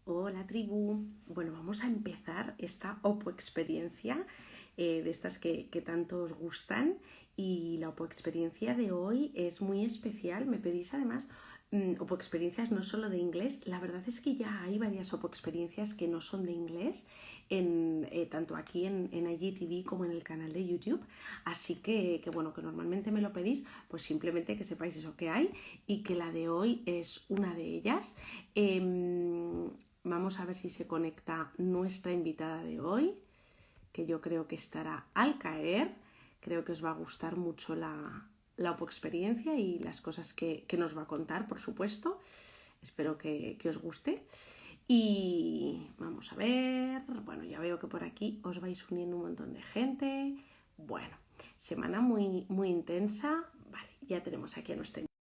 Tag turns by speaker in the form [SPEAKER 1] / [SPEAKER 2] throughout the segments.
[SPEAKER 1] Hola tribu. Bueno, vamos a empezar esta Oppo experiencia de estas que tanto os gustan y la Oppo experiencia de hoy es muy especial. Me pedís además Oppo experiencias no solo de inglés, la verdad es que ya hay varias Oppo experiencias que no son de inglés, tanto aquí en IGTV como en el canal de YouTube, así que bueno, que normalmente me lo pedís, pues simplemente que sepáis eso que hay y que la de hoy es una de ellas. Vamos a ver si se conecta nuestra invitada de hoy, que yo creo que estará al caer. Creo que os va a gustar mucho la Oppo experiencia y las cosas que nos va a contar, por supuesto. Espero que os guste. Y vamos a ver. Bueno, ya veo que por aquí os vais uniendo un montón de gente. Bueno, semana muy intensa. Vale, ya tenemos aquí a nuestra invitada,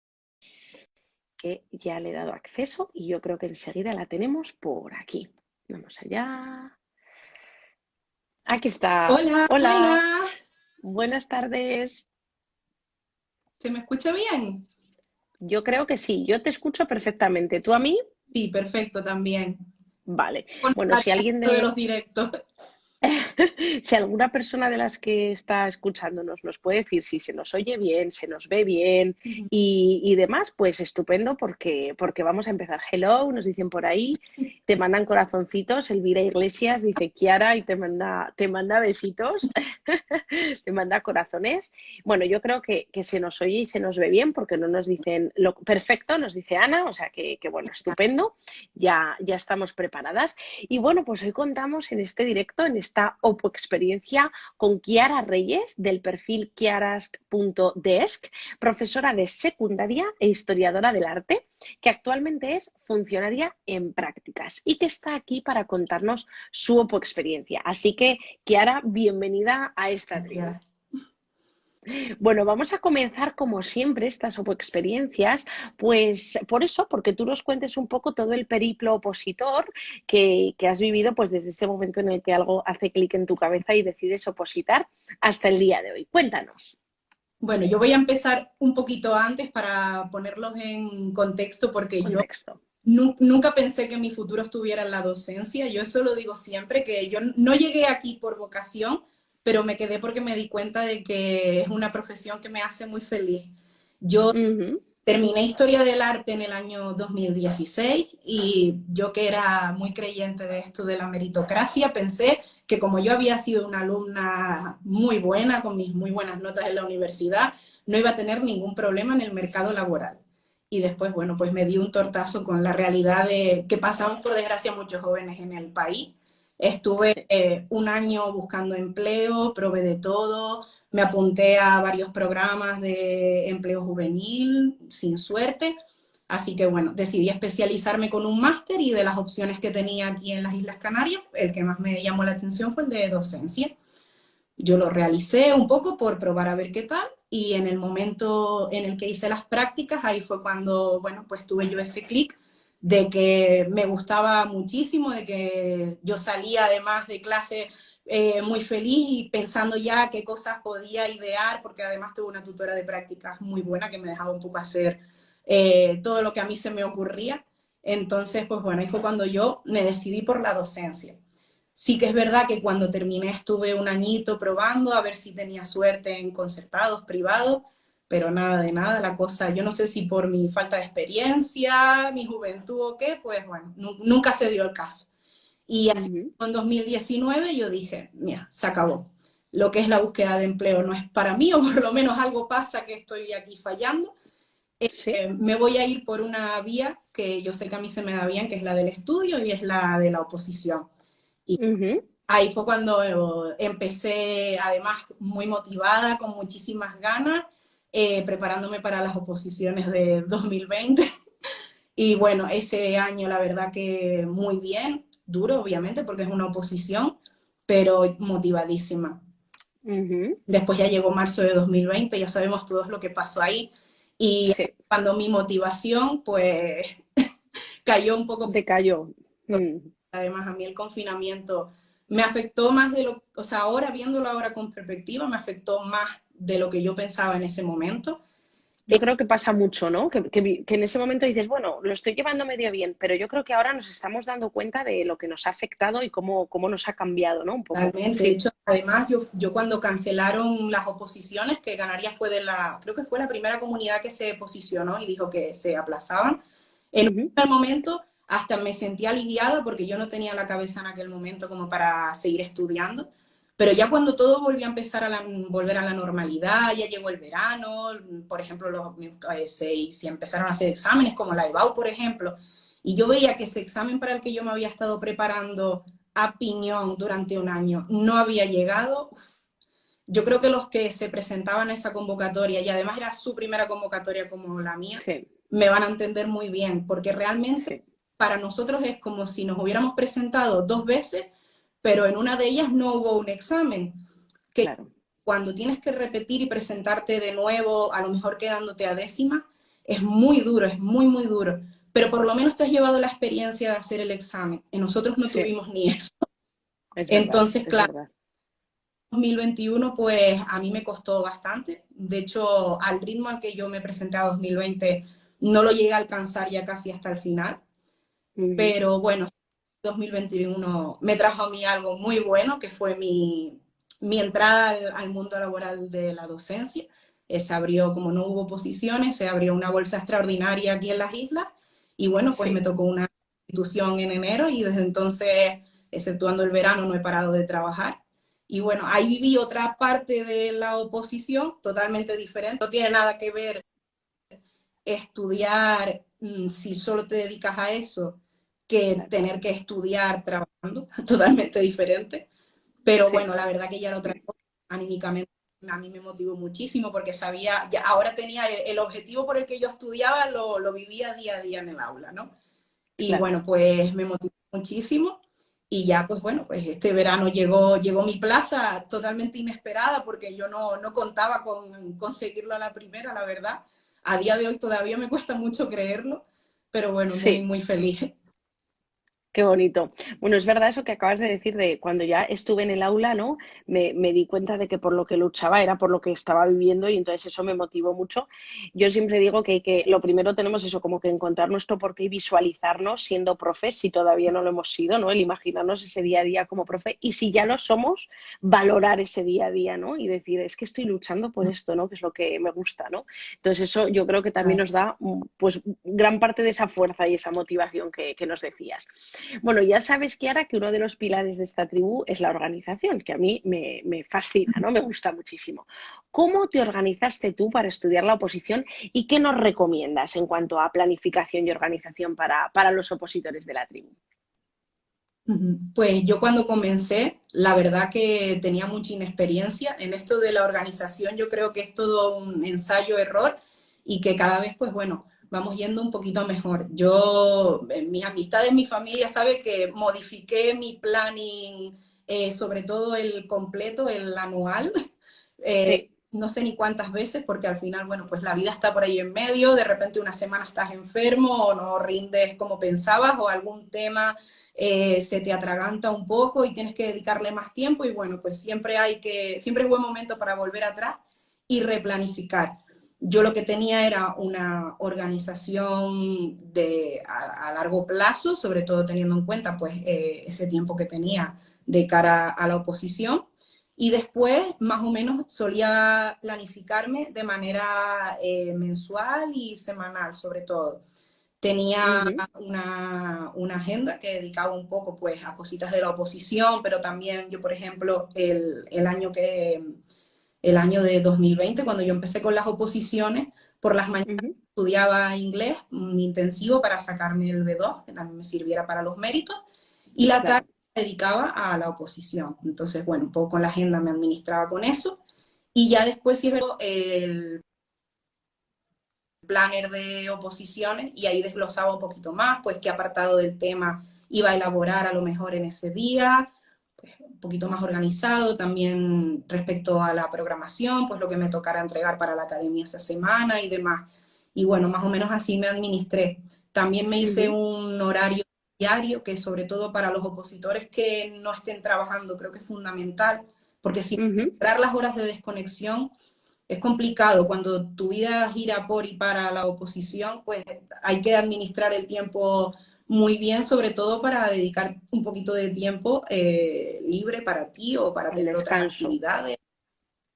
[SPEAKER 1] que ya le he dado acceso y yo creo que enseguida la tenemos por aquí. Vamos allá. Aquí está.
[SPEAKER 2] Hola,
[SPEAKER 1] Hola,
[SPEAKER 2] buenas.
[SPEAKER 1] buenas tardes.
[SPEAKER 2] ¿Se me escucha bien?
[SPEAKER 1] Yo creo que sí, yo te escucho perfectamente. ¿Tú a mí?
[SPEAKER 2] Sí, perfecto también.
[SPEAKER 1] Vale.
[SPEAKER 2] Con
[SPEAKER 1] Bueno, si alguien
[SPEAKER 2] esto de
[SPEAKER 1] de,
[SPEAKER 2] los directos.
[SPEAKER 1] si alguna persona de las que está escuchándonos nos puede decir si se nos oye bien, se nos ve bien y demás, pues estupendo porque vamos a empezar. Hello, nos dicen por ahí, te mandan corazoncitos, Elvira Iglesias dice Kiara y te manda besitos, te manda corazones. Bueno, yo creo que se nos oye y se nos ve bien porque no nos dicen lo perfecto, nos dice Ana, o sea que bueno, estupendo, ya estamos preparadas. Y bueno, pues hoy contamos en este directo, en esta Oppo experiencia, con Kiara Reyes, del perfil kiarask.desk, profesora de secundaria e historiadora del arte, que actualmente es funcionaria en prácticas y que está aquí para contarnos su Oppo experiencia. Así que, Kiara, bienvenida a esta tribu.
[SPEAKER 2] Gracias.
[SPEAKER 1] Bueno, vamos a comenzar como siempre estas experiencias, pues por eso, porque tú nos cuentes un poco todo el periplo opositor que has vivido pues desde ese momento en el que algo hace clic en tu cabeza y decides opositar hasta el día de hoy. Cuéntanos.
[SPEAKER 2] Bueno, yo voy a empezar un poquito antes para ponerlos en contexto porque yo
[SPEAKER 1] Contexto.
[SPEAKER 2] nunca pensé que mi futuro estuviera en la docencia. Yo eso lo digo siempre, que yo no llegué aquí por vocación, pero me quedé porque me di cuenta de que es una profesión que me hace muy feliz. Yo
[SPEAKER 1] Ujú.
[SPEAKER 2] terminé Historia del Arte en el año 2016 y yo que era muy creyente de esto de la meritocracia, pensé que como yo había sido una alumna muy buena, con mis muy buenas notas en la universidad, no iba a tener ningún problema en el mercado laboral. Y después, bueno, pues me di un tortazo con la realidad de que pasamos, por desgracia, muchos jóvenes en el país. Estuve
[SPEAKER 1] Sí.
[SPEAKER 2] un año buscando empleo, probé de todo, me apunté a varios programas de empleo juvenil, sin suerte. Así que bueno, decidí especializarme con un máster y de las opciones que tenía aquí en las Islas Canarias, el que más me llamó la atención fue el de docencia. Yo lo realicé un poco por probar a ver qué tal y en el momento en el que hice las prácticas, ahí fue cuando, bueno, pues tuve yo ese clic de que me gustaba muchísimo, de que yo salía además de clase muy feliz y pensando ya qué cosas podía idear, porque además tuve una tutora de prácticas muy buena que me dejaba un poco hacer todo lo que a mí se me ocurría. Entonces, pues bueno, ahí fue cuando yo me decidí por la docencia. Sí que es verdad que cuando terminé estuve un añito probando a ver si tenía suerte en concertados, privados, pero nada de nada, la cosa, yo no sé si por mi falta de experiencia, mi juventud o qué, pues bueno, nunca se dio el caso. Y así
[SPEAKER 1] Ujú.
[SPEAKER 2] en 2019 yo dije, mira, se acabó. Lo que es la búsqueda de empleo no es para mí, o por lo menos algo pasa que estoy aquí fallando.
[SPEAKER 1] Sí.
[SPEAKER 2] Me voy a ir por una vía que yo sé que a mí se me da bien, que es la del estudio y es la de la oposición. Y
[SPEAKER 1] Ujú.
[SPEAKER 2] ahí fue cuando empecé, además, muy motivada, con muchísimas ganas, preparándome para las oposiciones de 2020. Y bueno, ese año la verdad que muy bien, duro obviamente porque es una oposición, pero motivadísima.
[SPEAKER 1] Ujú.
[SPEAKER 2] Después ya llegó marzo de 2020, ya sabemos todos lo que pasó ahí. Y
[SPEAKER 1] Sí.
[SPEAKER 2] cuando mi motivación pues cayó un poco.
[SPEAKER 1] Decayó. Mm.
[SPEAKER 2] Además, a mí el confinamiento me afectó más de lo, o sea, ahora viéndolo ahora con perspectiva, me afectó más de lo que yo pensaba en ese momento.
[SPEAKER 1] Yo creo que pasa mucho, ¿no? Que en ese momento dices, bueno, lo estoy llevando medio bien, pero yo creo que ahora nos estamos dando cuenta de lo que nos ha afectado y cómo nos ha cambiado, ¿no? Un poco.
[SPEAKER 2] Totalmente. De
[SPEAKER 1] Sí.
[SPEAKER 2] hecho, además, yo cuando cancelaron las oposiciones, que Canarias fue creo que fue la primera comunidad que se posicionó y dijo que se aplazaban, en un
[SPEAKER 1] Ujú.
[SPEAKER 2] primer momento hasta me sentí aliviada porque yo no tenía la cabeza en aquel momento como para seguir estudiando. Pero ya cuando todo volvió a empezar volver a la normalidad, ya llegó el verano, por ejemplo, se empezaron a hacer exámenes como la EBAU, por ejemplo, y yo veía que ese examen para el que yo me había estado preparando a piñón durante un año no había llegado. Yo creo que los que se presentaban a esa convocatoria, y además era su primera convocatoria como la mía,
[SPEAKER 1] Sí,
[SPEAKER 2] me van a entender muy bien, porque realmente
[SPEAKER 1] sí,
[SPEAKER 2] para nosotros es como si nos hubiéramos presentado dos veces, pero en una de ellas no hubo un examen, que
[SPEAKER 1] claro.
[SPEAKER 2] cuando tienes que repetir y presentarte de nuevo, a lo mejor quedándote a décima, es muy duro, es muy, muy duro. Pero por lo menos te has llevado la experiencia de hacer el examen. Y nosotros no
[SPEAKER 1] Sí,
[SPEAKER 2] tuvimos ni eso.
[SPEAKER 1] es verdad,
[SPEAKER 2] Entonces,
[SPEAKER 1] es
[SPEAKER 2] claro,
[SPEAKER 1] verdad.
[SPEAKER 2] 2021 pues a mí me costó bastante. De hecho, al ritmo al que yo me presenté a 2020 no lo llegué a alcanzar ya casi hasta el final.
[SPEAKER 1] Ujú.
[SPEAKER 2] Pero bueno, 2021 me trajo a mí algo muy bueno, que fue mi entrada al mundo laboral de la docencia. Se abrió, como no hubo posiciones, se abrió una bolsa extraordinaria aquí en las islas y bueno, pues me
[SPEAKER 1] Sí.
[SPEAKER 2] tocó una institución en enero y desde entonces, exceptuando el verano, no he parado de trabajar. Y bueno, ahí viví otra parte de la oposición totalmente diferente. No tiene nada que ver estudiar, si solo te dedicas a eso, que
[SPEAKER 1] Claro.
[SPEAKER 2] tener que estudiar trabajando, totalmente diferente. Pero
[SPEAKER 1] Sí.
[SPEAKER 2] bueno, la verdad que ya lo traigo anímicamente. A mí me motivó muchísimo porque sabía, ya ahora tenía el objetivo por el que yo estudiaba, lo vivía día a día en el aula, ¿no? Y
[SPEAKER 1] Claro.
[SPEAKER 2] bueno, pues me motivó muchísimo. Y ya, pues bueno, pues este verano llegó mi plaza totalmente inesperada porque yo no contaba con conseguirlo a la primera, la verdad. A día de hoy todavía me cuesta mucho creerlo, pero bueno, muy,
[SPEAKER 1] Sí.
[SPEAKER 2] muy feliz.
[SPEAKER 1] Qué bonito. Bueno, es verdad eso que acabas de decir de cuando ya estuve en el aula, ¿no? Me di cuenta de que por lo que luchaba era por lo que estaba viviendo y entonces eso me motivó mucho. Yo siempre digo que lo primero tenemos eso, como que encontrar nuestro porqué y visualizarnos siendo profes, si todavía no lo hemos sido, ¿no? El imaginarnos ese día a día como profe y si ya lo somos, valorar ese día a día, ¿no? Y decir, es que estoy luchando por esto, ¿no? Que es lo que me gusta, ¿no? Entonces eso yo creo que también nos da, pues, gran parte de esa fuerza y esa motivación que nos decías. Bueno, ya sabes, Kiara, que uno de los pilares de esta tribu es la organización, que a mí me fascina, ¿no? Me gusta muchísimo. ¿Cómo te organizaste tú para estudiar la oposición y qué nos recomiendas en cuanto a planificación y organización para los opositores de la tribu?
[SPEAKER 2] Pues yo cuando comencé, la verdad que tenía mucha inexperiencia en esto de la organización. Yo creo que es todo un ensayo-error y que cada vez, pues bueno, vamos yendo un poquito mejor. Yo, mis amistades, mi familia sabe que modifiqué mi planning, sobre todo el completo, el anual.
[SPEAKER 1] Sí,
[SPEAKER 2] No sé ni cuántas veces, porque al final, bueno, pues la vida está por ahí en medio, de repente una semana estás enfermo o no rindes como pensabas o algún tema se te atraganta un poco y tienes que dedicarle más tiempo y bueno, pues siempre es buen momento para volver atrás y replanificar. Yo lo que tenía era una organización a largo plazo, sobre todo teniendo en cuenta pues ese tiempo que tenía de cara a la oposición. Y después, más o menos, solía planificarme de manera mensual y semanal, sobre todo. Tenía
[SPEAKER 1] ujú,
[SPEAKER 2] una agenda que dedicaba un poco pues, a cositas de la oposición, pero también yo, por ejemplo, el año de 2020, cuando yo empecé con las oposiciones, por las mañanas
[SPEAKER 1] ujú,
[SPEAKER 2] estudiaba inglés, un intensivo para sacarme el B2, que también me sirviera para los méritos, y la tarde
[SPEAKER 1] claro.
[SPEAKER 2] me dedicaba a la oposición. Entonces, bueno, un poco con la agenda me administraba con eso. Y ya después, sí, el planner de oposiciones y ahí desglosaba un poquito más, pues qué apartado del tema iba a elaborar a lo mejor en ese día, pues un poquito más organizado también respecto a la programación, pues lo que me tocara entregar para la academia esa semana y demás. Y bueno, más o menos así me administré. También me hice
[SPEAKER 1] Ujú,
[SPEAKER 2] un horario diario que sobre todo para los opositores que no estén trabajando creo que es fundamental, porque si
[SPEAKER 1] ujú,
[SPEAKER 2] lograr las horas de desconexión es complicado cuando tu vida gira por y para la oposición, pues hay que administrar el tiempo muy bien, sobre todo para dedicar un poquito de tiempo libre para ti o para
[SPEAKER 1] al
[SPEAKER 2] tener otras
[SPEAKER 1] descanso.
[SPEAKER 2] actividades.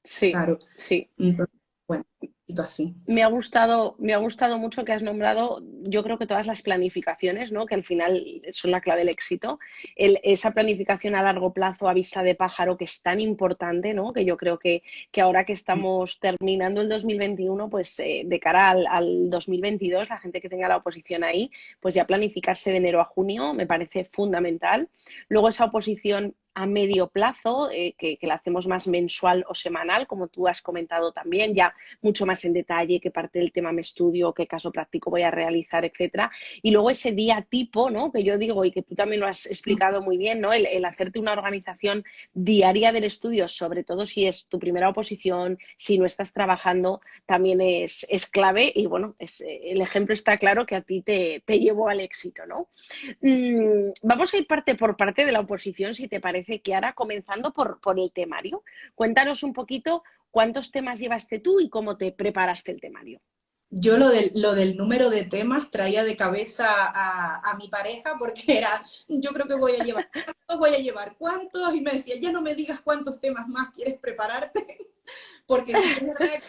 [SPEAKER 1] Sí,
[SPEAKER 2] Claro.
[SPEAKER 1] sí.
[SPEAKER 2] Entonces, bueno, un poquito así.
[SPEAKER 1] Me ha gustado mucho que has nombrado, yo creo que todas las planificaciones, ¿no? Que al final son la clave del éxito. Esa planificación a largo plazo, a vista de pájaro, que es tan importante, ¿no? Que yo creo que ahora que estamos terminando el 2021, pues de cara al 2022, la gente que tenga la oposición ahí, pues ya planificarse de enero a junio me parece fundamental. Luego esa oposición a medio plazo, que la hacemos más mensual o semanal, como tú has comentado también, ya mucho más en detalle, qué parte del tema me estudio, qué caso práctico voy a realizar, etcétera. Y luego ese día tipo, ¿no? Que yo digo y que tú también lo has explicado muy bien, ¿no? El hacerte una organización diaria del estudio, sobre todo si es tu primera oposición, si no estás trabajando, también es clave y bueno, el ejemplo está claro que a ti te llevó al éxito, ¿no? Vamos a ir parte por parte de la oposición, si te parece, Kiara, comenzando por el temario. Cuéntanos un poquito cuántos temas llevaste tú y cómo te preparaste el temario.
[SPEAKER 2] Yo lo del número de temas traía de cabeza a mi pareja porque era, yo creo que voy a llevar cuántos, y me decía, ya no me digas cuántos temas más quieres prepararte, porque sí que es verdad que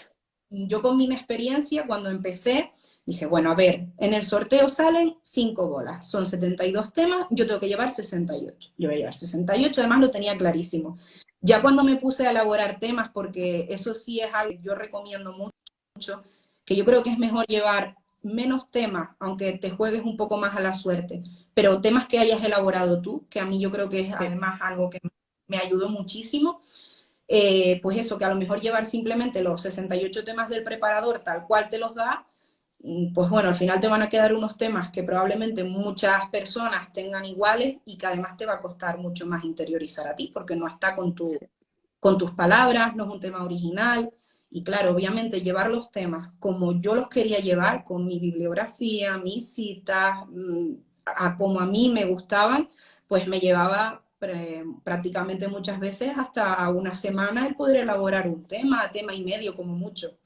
[SPEAKER 2] yo con mi inexperiencia, cuando empecé, dije, bueno, a ver, en el sorteo salen 5 bolas, son 72 temas, yo tengo que llevar 68. Yo voy a llevar 68, además lo tenía clarísimo. Ya cuando me puse a elaborar temas, porque eso sí es algo que yo recomiendo mucho, que yo creo que es mejor llevar menos temas, aunque te juegues un poco más a la suerte, pero temas que hayas elaborado tú, que a mí yo creo que es
[SPEAKER 1] Sí,
[SPEAKER 2] además algo que me ayudó muchísimo. Pues eso, que a lo mejor llevar simplemente los 68 temas del preparador tal cual te los da, pues bueno, al final te van a quedar unos temas que probablemente muchas personas tengan iguales y que además te va a costar mucho más interiorizar a ti, porque no está
[SPEAKER 1] sí.
[SPEAKER 2] con tus palabras, no es un tema original. Y claro, obviamente llevar los temas como yo los quería llevar, con mi bibliografía, mis citas, a como a mí me gustaban, pues me llevaba prácticamente muchas veces hasta una semana el poder elaborar un tema y medio como mucho.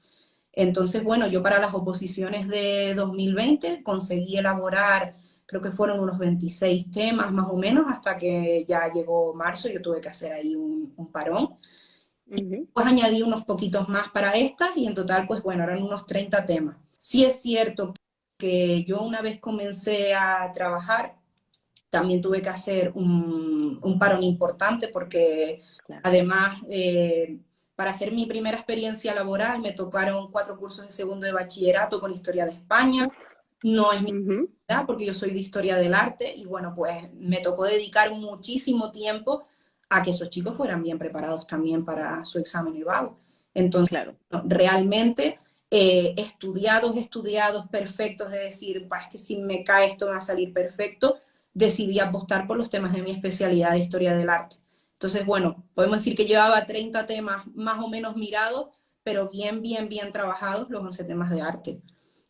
[SPEAKER 2] Entonces, bueno, yo para las oposiciones de 2020 conseguí elaborar, creo que fueron unos 26 temas más o menos, hasta que ya llegó marzo, yo tuve que hacer ahí un parón.
[SPEAKER 1] Ujú.
[SPEAKER 2] Pues añadí unos poquitos más para estas y en total, pues bueno, eran unos 30 temas. Sí es cierto que yo una vez comencé a trabajar, también tuve que hacer un parón importante porque
[SPEAKER 1] Claro.
[SPEAKER 2] además, para hacer mi primera experiencia laboral, me tocaron 4 cursos en segundo de bachillerato con historia de España.
[SPEAKER 1] Uf.
[SPEAKER 2] No es mi
[SPEAKER 1] Ujú.
[SPEAKER 2] edad porque yo soy de historia del arte y bueno, pues me tocó dedicar muchísimo tiempo a que esos chicos fueran bien preparados también para su examen EVAL. Entonces,
[SPEAKER 1] Claro.
[SPEAKER 2] no, realmente estudiados, perfectos, de decir, es que si me cae esto me va a salir perfecto, decidí apostar por los temas de mi especialidad de historia del arte. Entonces, bueno, podemos decir que llevaba 30 temas más o menos mirados, pero bien trabajados los 11 temas de arte.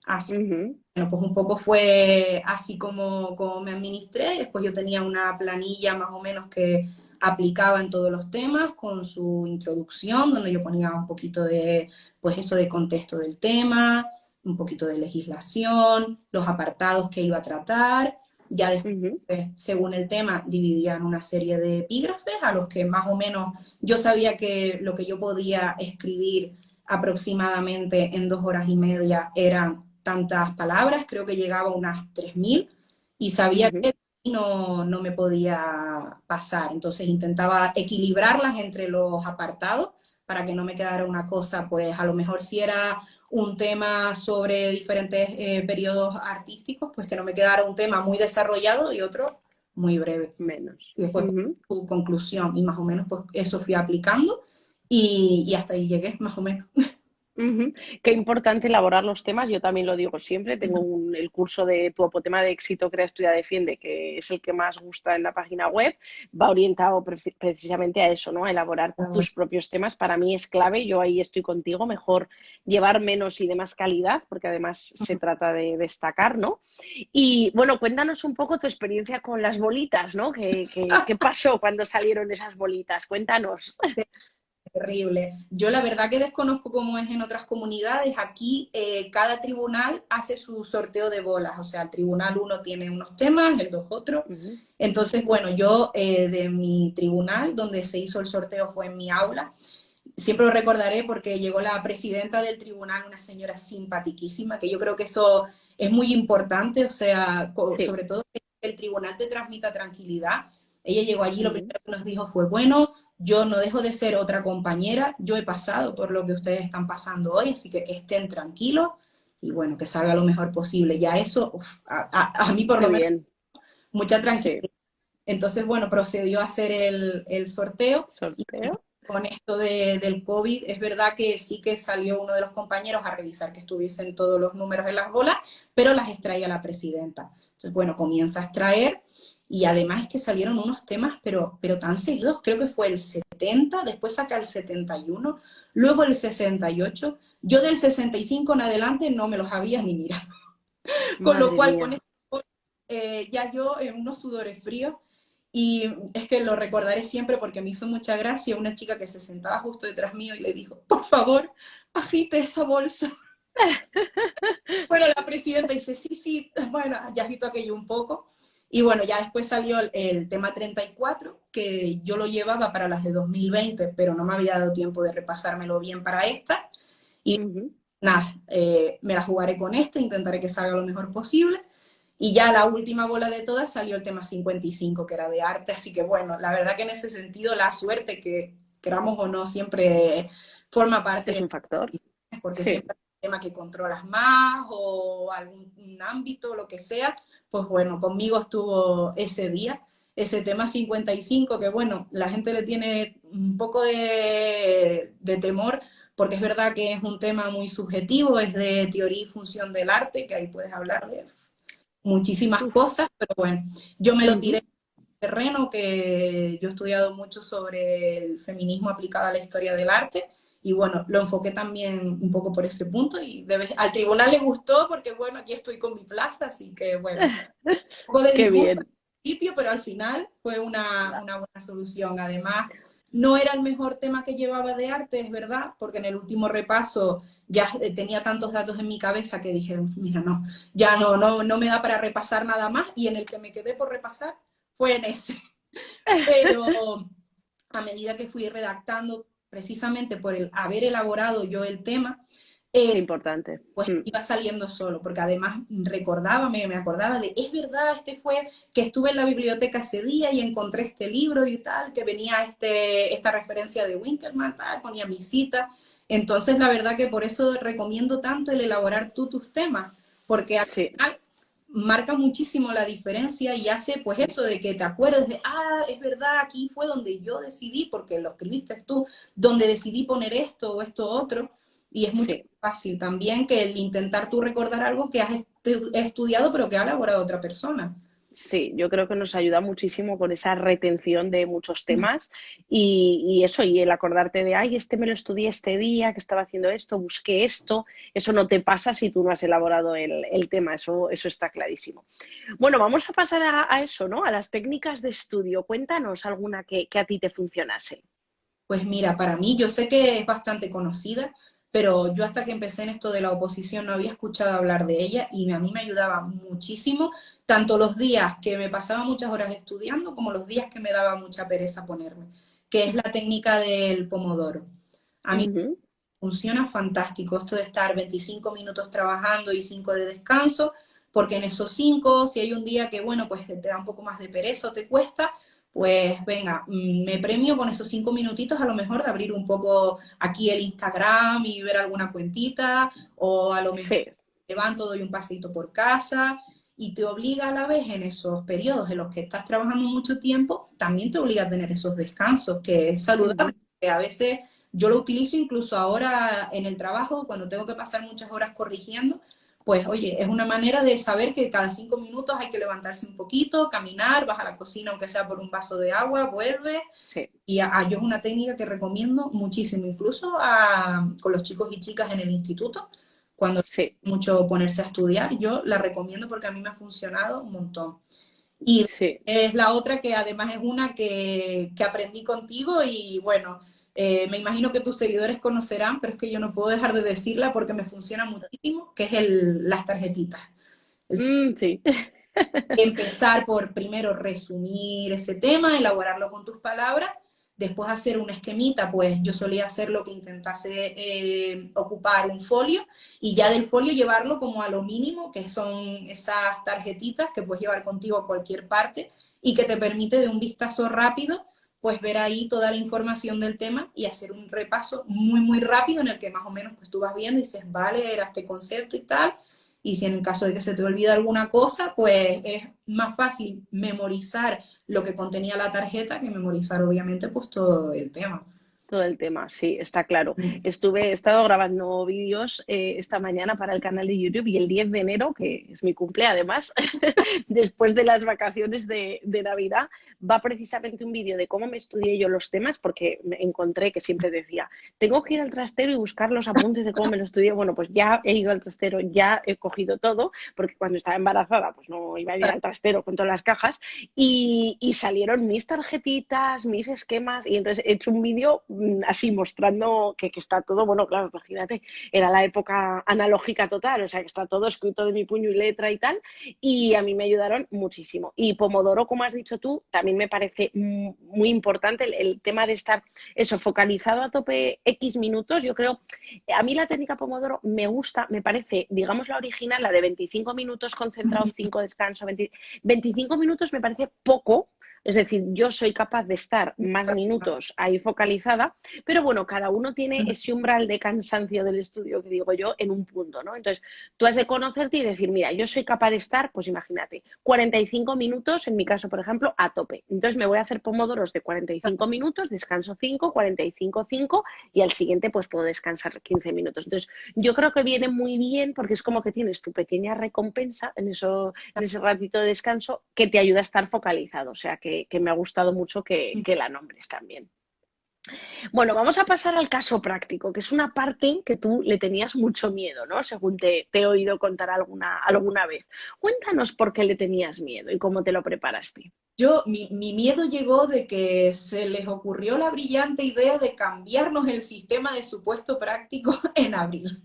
[SPEAKER 2] Así,
[SPEAKER 1] Ujú.
[SPEAKER 2] bueno, pues un poco fue así como me administré. Después yo tenía una planilla más o menos que aplicaba en todos los temas con su introducción, donde yo ponía un poquito de, pues eso de contexto del tema, un poquito de legislación, los apartados que iba a tratar. Ya después,
[SPEAKER 1] Ujú.
[SPEAKER 2] según el tema, dividía en una serie de epígrafes a los que más o menos yo sabía que lo que yo podía escribir aproximadamente en 2 horas y media eran tantas palabras, creo que llegaba a unas 3.000 y sabía
[SPEAKER 1] Ujú.
[SPEAKER 2] que no me podía pasar. Entonces intentaba equilibrarlas entre los apartados para que no me quedara una cosa, pues a lo mejor si era un tema sobre diferentes periodos artísticos, pues que no me quedara un tema muy desarrollado y otro muy breve.
[SPEAKER 1] Menos.
[SPEAKER 2] Y después
[SPEAKER 1] Ujú.
[SPEAKER 2] su conclusión y más o menos pues eso fui aplicando y hasta ahí llegué más o menos.
[SPEAKER 1] Ujú. Qué importante elaborar los temas, yo también lo digo siempre, tengo el curso de Tu Apotema de Éxito Crea, Estudia, Defiende, que es el que más gusta en la página web, va orientado precisamente a eso, ¿no? A elaborar tus propios temas, para mí es clave, yo ahí estoy contigo, mejor llevar menos y de más calidad, porque además se trata de destacar, ¿no? Y bueno, cuéntanos un poco tu experiencia con las bolitas, ¿no? ¿Qué pasó cuando salieron esas bolitas? Cuéntanos.
[SPEAKER 2] terrible. Yo la verdad que desconozco cómo es en otras comunidades. Aquí cada tribunal hace su sorteo de bolas. O sea, el tribunal uno tiene unos temas, el dos otros.
[SPEAKER 1] Ujú.
[SPEAKER 2] Entonces, bueno, yo de mi tribunal, donde se hizo el sorteo fue en mi aula. Siempre lo recordaré porque llegó la presidenta del tribunal, una señora simpaticísima, que yo creo que eso es muy importante, o sea,
[SPEAKER 1] Sí.
[SPEAKER 2] sobre todo que el tribunal te transmita tranquilidad. Ella llegó allí, lo
[SPEAKER 1] Ujú.
[SPEAKER 2] primero que nos dijo fue, bueno, yo no dejo de ser otra compañera, yo he pasado por lo que ustedes están pasando hoy, así que estén tranquilos y bueno, que salga lo mejor posible. Ya eso, uf, a mí por
[SPEAKER 1] Qué
[SPEAKER 2] lo menos,
[SPEAKER 1] bien.
[SPEAKER 2] mucha tranquilidad.
[SPEAKER 1] Sí.
[SPEAKER 2] Entonces, bueno, procedió a hacer el sorteo y
[SPEAKER 1] Sorteo.
[SPEAKER 2] con esto del COVID, es verdad que sí que salió uno de los compañeros a revisar que estuviesen todos los números en las bolas, pero las extraía la presidenta. Entonces, bueno, comienza a extraer y además es que salieron unos temas, pero tan seguidos, creo que fue el 70, después saca el 71, luego el 68. Yo del 65 en adelante no me los había ni mirado. Con lo
[SPEAKER 1] Madre
[SPEAKER 2] cual, con
[SPEAKER 1] mía.
[SPEAKER 2] esto, ya yo en unos sudores fríos, y es que lo recordaré siempre porque me hizo mucha gracia una chica que se sentaba justo detrás mío y le dijo, por favor, agite esa bolsa. Bueno, la presidenta dice, sí, sí, bueno, ya agito aquello un poco. Y bueno, ya después salió el tema 34, que yo lo llevaba para las de 2020, pero no me había dado tiempo de repasármelo bien para esta. Y
[SPEAKER 1] Ujú.
[SPEAKER 2] nada, me la jugaré con esta, intentaré que salga lo mejor posible. Y ya la última bola de todas salió el tema 55, que era de arte. Así que bueno, la verdad que en ese sentido la suerte, que queramos o no, siempre forma parte
[SPEAKER 1] Es
[SPEAKER 2] de,
[SPEAKER 1] un factor.
[SPEAKER 2] porque
[SPEAKER 1] Sí.
[SPEAKER 2] siempre hay un tema que controlas más o algún ámbito, lo que sea. Pues bueno, conmigo estuvo ese día. Ese tema 55, que bueno, la gente le tiene un poco de temor, porque es verdad que es un tema muy subjetivo, es de teoría y función del arte, que ahí puedes hablar de muchísimas
[SPEAKER 1] Uf.
[SPEAKER 2] cosas, pero bueno, yo me lo tiré
[SPEAKER 1] Ujú.
[SPEAKER 2] en terreno, que yo he estudiado mucho sobre el feminismo aplicado a la historia del arte, y bueno, lo enfoqué también un poco por ese punto, y al tribunal le gustó porque bueno, aquí estoy con mi plaza, así que bueno, un poco de
[SPEAKER 1] Qué
[SPEAKER 2] disgusto al
[SPEAKER 1] bien.
[SPEAKER 2] principio, pero al final fue una buena solución. Además, no era el mejor tema que llevaba de arte, es verdad, porque en el último repaso ya tenía tantos datos en mi cabeza que dije, mira, no, ya no me da para repasar nada más, y en el que me quedé por repasar fue en ese. Pero a medida que fui redactando, precisamente por el haber elaborado yo el tema,
[SPEAKER 1] Qué importante.
[SPEAKER 2] pues
[SPEAKER 1] Mm.
[SPEAKER 2] iba saliendo solo, porque además recordaba, me acordaba de, es verdad, este fue que estuve en la biblioteca ese día y encontré este libro y tal, que venía esta referencia de Winkelmann, tal, ponía mi cita. Entonces, la verdad que por eso recomiendo tanto el elaborar tú tus temas, porque al
[SPEAKER 1] Sí.
[SPEAKER 2] final marca muchísimo la diferencia y hace pues eso de que te acuerdes de, es verdad, aquí fue donde yo decidí, porque lo escribiste tú, donde decidí poner esto o esto otro, y es mucho
[SPEAKER 1] Sí.
[SPEAKER 2] fácil también que el intentar tú recordar algo que has estudiado pero que ha elaborado otra persona.
[SPEAKER 1] Sí, yo creo que nos ayuda muchísimo con esa retención de muchos temas y eso, y el acordarte de, ay, este me lo estudié este día, que estaba haciendo esto, busqué esto, eso no te pasa si tú no has elaborado el tema, eso está clarísimo. Bueno, vamos a pasar a eso, ¿no? A las técnicas de estudio. Cuéntanos alguna que a ti te funcionase.
[SPEAKER 2] Pues mira, para mí, yo sé que es bastante conocida, pero yo hasta que empecé en esto de la oposición no había escuchado hablar de ella, y a mí me ayudaba muchísimo, tanto los días que me pasaba muchas horas estudiando como los días que me daba mucha pereza ponerme, que es la técnica del pomodoro. A mí
[SPEAKER 1] Ujú.
[SPEAKER 2] funciona fantástico esto de estar 25 minutos trabajando y 5 de descanso, porque en esos 5, si hay un día que, bueno, pues te da un poco más de pereza o te cuesta, pues venga, me premio con esos 5 minutitos a lo mejor de abrir un poco aquí el Instagram y ver alguna cuentita, o a lo mejor
[SPEAKER 1] Sí.
[SPEAKER 2] levanto, doy un paseito por casa, y te obliga a la vez en esos periodos en los que estás trabajando mucho tiempo, también te obliga a tener esos descansos, que es saludable,
[SPEAKER 1] Ujú.
[SPEAKER 2] que a veces yo lo utilizo incluso ahora en el trabajo, cuando tengo que pasar muchas horas corrigiendo, pues oye, es una manera de saber que cada 5 minutos hay que levantarse un poquito, caminar, vas a la cocina aunque sea por un vaso de agua, vuelve.
[SPEAKER 1] Sí.
[SPEAKER 2] Y yo es una técnica que recomiendo muchísimo, incluso con los chicos y chicas en el instituto, cuando
[SPEAKER 1] Sí.
[SPEAKER 2] mucho ponerse a estudiar, yo la recomiendo porque a mí me ha funcionado un montón. Y
[SPEAKER 1] Sí.
[SPEAKER 2] es la otra que además es una que aprendí contigo, y bueno, Me imagino que tus seguidores conocerán, pero es que yo no puedo dejar de decirla porque me funciona muchísimo, que es las tarjetitas.
[SPEAKER 1] Sí.
[SPEAKER 2] Empezar por primero resumir ese tema, elaborarlo con tus palabras, después hacer una esquemita, pues yo solía hacer lo que intentase ocupar un folio y ya del folio llevarlo como a lo mínimo, que son esas tarjetitas que puedes llevar contigo a cualquier parte y que te permite de un vistazo rápido pues ver ahí toda la información del tema y hacer un repaso muy, muy rápido en el que más o menos pues tú vas viendo y dices, vale, era este concepto y tal, y si en el caso de que se te olvide alguna cosa, pues es más fácil memorizar lo que contenía la tarjeta que memorizar obviamente pues todo el tema.
[SPEAKER 1] Todo el tema, sí, está claro. He estado grabando vídeos esta mañana para el canal de YouTube y el 10 de enero, que es mi cumple además, después de las vacaciones de Navidad, va precisamente un vídeo de cómo me estudié yo los temas, porque me encontré que siempre decía, tengo que ir al trastero y buscar los apuntes de cómo me lo estudié. Bueno, pues ya he ido al trastero, ya he cogido todo, porque cuando estaba embarazada, pues no iba a ir al trastero con todas las cajas, y salieron mis tarjetitas, mis esquemas, y entonces he hecho un vídeo así mostrando que está todo, bueno, claro, imagínate, era la época analógica total, o sea, que está todo escrito de mi puño y letra y tal, y a mí me ayudaron muchísimo. Y Pomodoro, como has dicho tú, también me parece muy importante el tema de estar eso, focalizado a tope X minutos. Yo creo, a mí la técnica Pomodoro me gusta, me parece, digamos la original, la de 25 minutos concentrado, 5 descanso, 25 minutos me parece poco, es decir, yo soy capaz de estar más minutos ahí focalizada, pero bueno, cada uno tiene ese umbral de cansancio del estudio que digo yo en un punto, ¿no? Entonces, tú has de conocerte y decir, mira, yo soy capaz de estar, pues imagínate, 45 minutos, en mi caso, por ejemplo, a tope. Entonces, me voy a hacer pomodoros de 45 minutos, descanso 5, 45, 5 y al siguiente, pues puedo descansar 15 minutos. Entonces, yo creo que viene muy bien porque es como que tienes tu pequeña recompensa en ese ratito de descanso que te ayuda a estar focalizado. O sea, que me ha gustado mucho que la nombres también. Bueno, vamos a pasar al caso práctico, que es una parte que tú le tenías mucho miedo, ¿no? Según te he oído contar alguna vez. Cuéntanos por qué le tenías miedo y cómo te lo preparaste.
[SPEAKER 2] Mi miedo llegó de que se les ocurrió la brillante idea de cambiarnos el sistema de supuesto práctico en abril.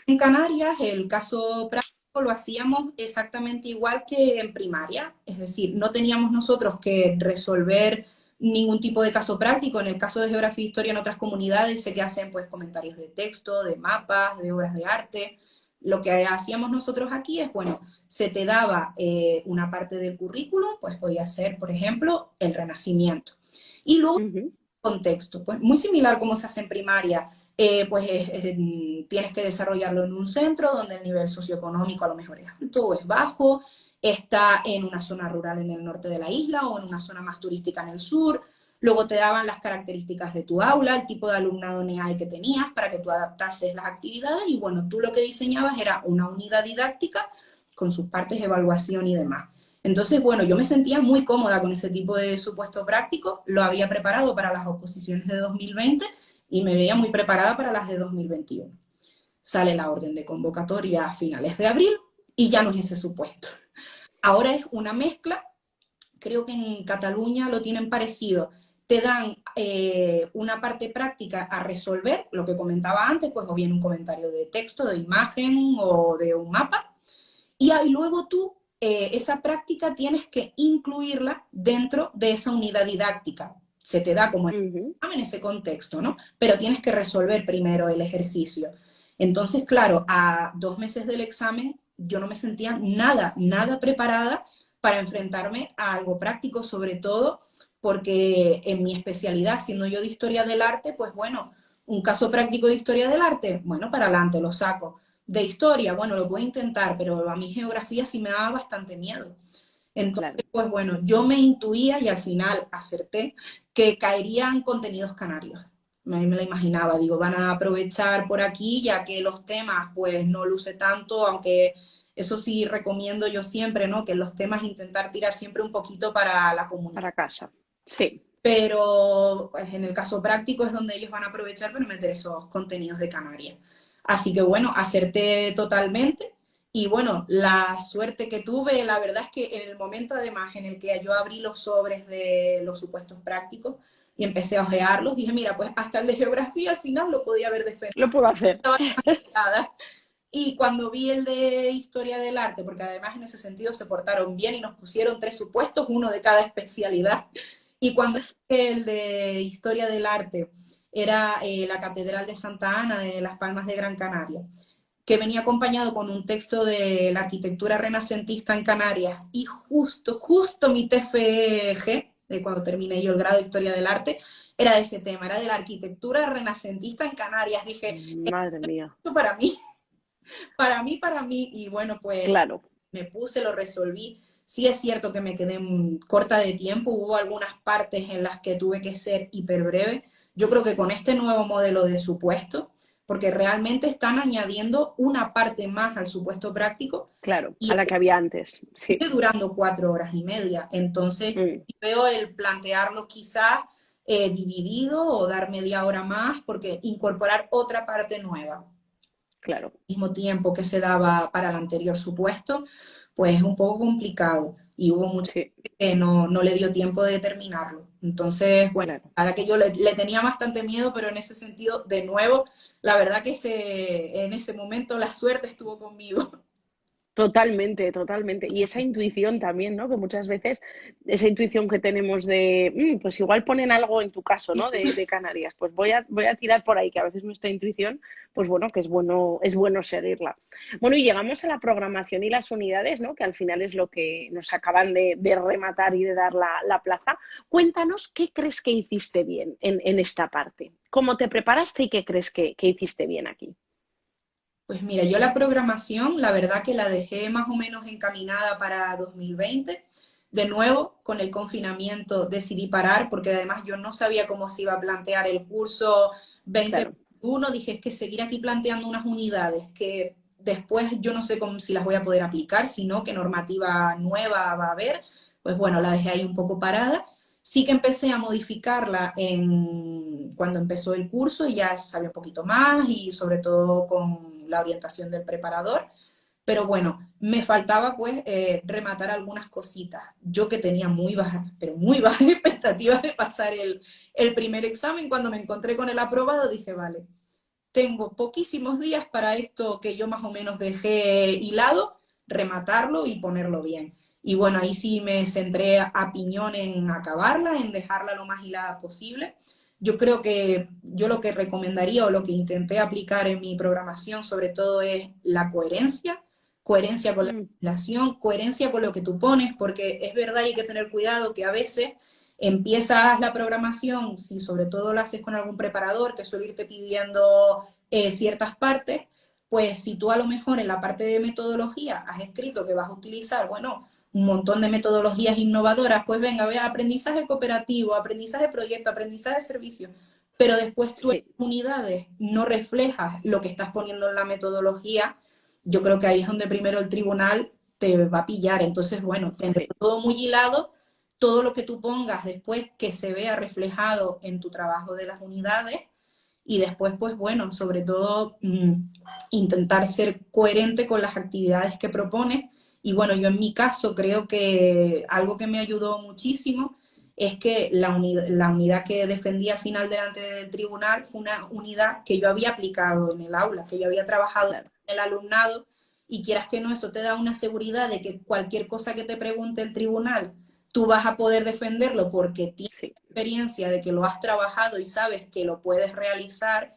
[SPEAKER 2] En Canarias, el caso práctico lo hacíamos exactamente igual que en primaria, es decir, no teníamos nosotros que resolver ningún tipo de caso práctico. En el caso de geografía e historia en otras comunidades sé que hacen pues comentarios de texto, de mapas, de obras de arte. Lo que hacíamos nosotros aquí es, bueno, se te daba una parte del currículum, pues podía ser, por ejemplo, el Renacimiento. Y luego
[SPEAKER 1] Uh -huh.
[SPEAKER 2] contexto, pues muy similar como se hace en primaria, pues tienes que desarrollarlo en un centro donde el nivel socioeconómico a lo mejor es alto o es bajo, está en una zona rural en el norte de la isla o en una zona más turística en el sur. Luego te daban las características de tu aula, el tipo de alumnado NEAI que tenías para que tú adaptases las actividades y bueno, tú lo que diseñabas era una unidad didáctica con sus partes de evaluación y demás. Entonces, bueno, yo me sentía muy cómoda con ese tipo de supuesto práctico, lo había preparado para las oposiciones de 2020 y me veía muy preparada para las de 2021. Sale la orden de convocatoria a finales de abril y ya no es ese supuesto. Ahora es una mezcla, creo que en Cataluña lo tienen parecido. Te dan una parte práctica a resolver, lo que comentaba antes, pues o bien un comentario de texto, de imagen o de un mapa, y ahí luego tú esa práctica tienes que incluirla dentro de esa unidad didáctica. Se te da como
[SPEAKER 1] Uh -huh.
[SPEAKER 2] en ese contexto, ¿no? Pero tienes que resolver primero el ejercicio. Entonces, claro, a 2 meses del examen yo no me sentía nada preparada para enfrentarme a algo práctico, sobre todo porque en mi especialidad, siendo yo de historia del arte, pues bueno, un caso práctico de historia del arte, bueno, para adelante lo saco. De historia, bueno, lo puedo intentar, pero a mi geografía sí me daba bastante miedo.
[SPEAKER 1] Claro.
[SPEAKER 2] Entonces, pues bueno, yo me intuía y al final acerté que caerían contenidos canarios. Me lo imaginaba, digo, van a aprovechar por aquí, ya que los temas pues no luce tanto, aunque eso sí recomiendo yo siempre, ¿no? Que los temas intentar tirar siempre un poquito para la comunidad.
[SPEAKER 1] Para casa. Sí.
[SPEAKER 2] Pero pues, en el caso práctico es donde ellos van a aprovechar para meter esos contenidos de Canarias. Así que bueno, acerté totalmente. Y bueno, la suerte que tuve, la verdad es que en el momento además en el que yo abrí los sobres de los supuestos prácticos, y empecé a ojearlos. Dije, mira, pues hasta el de geografía al final lo podía haber defendido.
[SPEAKER 1] Lo puedo hacer.
[SPEAKER 2] Y cuando vi el de historia del arte, porque además en ese sentido se portaron bien y nos pusieron 3 supuestos, uno de cada especialidad, y cuando el de historia del arte era la Catedral de Santa Ana de Las Palmas de Gran Canaria, que venía acompañado con un texto de la arquitectura renacentista en Canarias, y justo mi TFG, cuando terminé yo el grado de Historia del Arte, era de ese tema, era de la arquitectura renacentista en Canarias. Dije,
[SPEAKER 1] Madre mía.
[SPEAKER 2] esto para mí, y bueno, pues
[SPEAKER 1] Claro.
[SPEAKER 2] me puse, lo resolví. Sí es cierto que me quedé corta de tiempo, hubo algunas partes en las que tuve que ser hiper breve. Yo creo que con este nuevo modelo de supuesto, porque realmente están añadiendo una parte más al supuesto práctico.
[SPEAKER 1] Claro,
[SPEAKER 2] Y
[SPEAKER 1] a la que había antes, sí.
[SPEAKER 2] sigue durando 4 horas y media. Entonces, veo el plantearlo quizás dividido o dar media hora más, porque incorporar otra parte nueva
[SPEAKER 1] Claro.
[SPEAKER 2] al mismo tiempo que se daba para el anterior supuesto, pues es un poco complicado. Y hubo mucha gente que no le dio tiempo de terminarlo. Entonces, bueno,
[SPEAKER 1] Claro.
[SPEAKER 2] ahora que yo le tenía bastante miedo, pero en ese sentido, de nuevo, la verdad que en ese momento la suerte estuvo conmigo.
[SPEAKER 1] Totalmente, totalmente. Y esa intuición también, ¿no? Que muchas veces, esa intuición que tenemos de, pues igual ponen algo en tu caso, ¿no? De Canarias, pues voy a tirar por ahí, que a veces nuestra intuición, pues bueno, que es bueno seguirla. Bueno, y llegamos a la programación y las unidades, ¿no? Que al final es lo que nos acaban de rematar y de dar la plaza. Cuéntanos qué crees que hiciste bien en esta parte. ¿Cómo te preparaste y qué crees que hiciste bien aquí?
[SPEAKER 2] Pues mira, yo la programación, la verdad que la dejé más o menos encaminada para 2020. De nuevo, con el confinamiento decidí parar porque además yo no sabía cómo se iba a plantear el curso
[SPEAKER 1] Claro.
[SPEAKER 2] 2021. Dije, es que seguir aquí planteando unas unidades que después yo no sé si las voy a poder aplicar, sino qué normativa nueva va a haber. Pues bueno, la dejé ahí un poco parada. Sí que empecé a modificarla cuando empezó el curso y ya sabía un poquito más y sobre todo con la orientación del preparador. Pero bueno, me faltaba pues rematar algunas cositas. Yo que tenía muy bajas, pero muy bajas expectativas de pasar el primer examen, cuando me encontré con el aprobado dije, vale, tengo poquísimos días para esto que yo más o menos dejé hilado, rematarlo y ponerlo bien. Y bueno, ahí sí me centré a piñón en acabarla, en dejarla lo más hilada posible. Yo creo que yo lo que recomendaría o lo que intenté aplicar en mi programación sobre todo es la coherencia, coherencia con la legislación, coherencia con lo que tú pones, porque es verdad y hay que tener cuidado que a veces empiezas la programación, si sobre todo lo haces con algún preparador que suele irte pidiendo ciertas partes, pues si tú a lo mejor en la parte de metodología has escrito que vas a utilizar, bueno, un montón de metodologías innovadoras, pues venga, vea, aprendizaje cooperativo, aprendizaje proyecto, aprendizaje de servicio, pero después tú en unidades no reflejas lo que estás poniendo en la metodología, yo creo que ahí es donde primero el tribunal te va a pillar. Entonces, bueno, tener todo muy hilado, todo lo que tú pongas después que se vea reflejado en tu trabajo de las unidades y después, pues bueno, sobre todo intentar ser coherente con las actividades que propones. Y bueno, yo en mi caso creo que algo que me ayudó muchísimo es que la unidad que defendí al final delante del tribunal fue una unidad que yo había aplicado en el aula, que yo había trabajado en el alumnado, y quieras que no, eso te da una seguridad de que cualquier cosa que te pregunte el tribunal, tú vas a poder defenderlo porque tienes experiencia de que lo has trabajado y sabes que lo puedes realizar.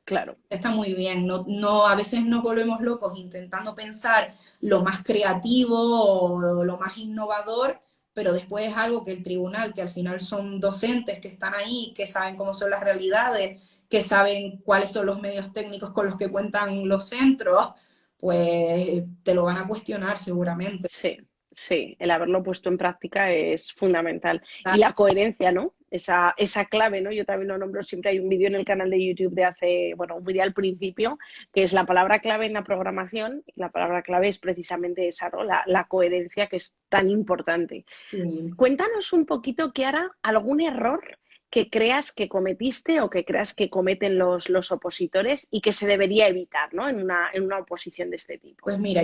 [SPEAKER 1] Claro.
[SPEAKER 2] Está muy bien. A veces nos volvemos locos intentando pensar lo más creativo o lo más innovador, pero después es algo que el tribunal, que al final son docentes que están ahí, que saben cómo son las realidades, que saben cuáles son los medios técnicos con los que cuentan los centros, pues te lo van a cuestionar seguramente.
[SPEAKER 1] Sí, sí, el haberlo puesto en práctica es fundamental. Y la coherencia, ¿no? Esa clave, ¿no? Yo también lo nombro siempre. Hay un vídeo en el canal de YouTube de hace, bueno, un vídeo al principio, que es la palabra clave en la programación. Y la palabra clave es precisamente esa, ¿no? La coherencia, que es tan importante.
[SPEAKER 2] Sí.
[SPEAKER 1] Cuéntanos un poquito, Kiara, algún error que creas que cometiste o que creas que cometen los opositores y que se debería evitar, ¿no? En una oposición de este tipo.
[SPEAKER 2] Pues mira,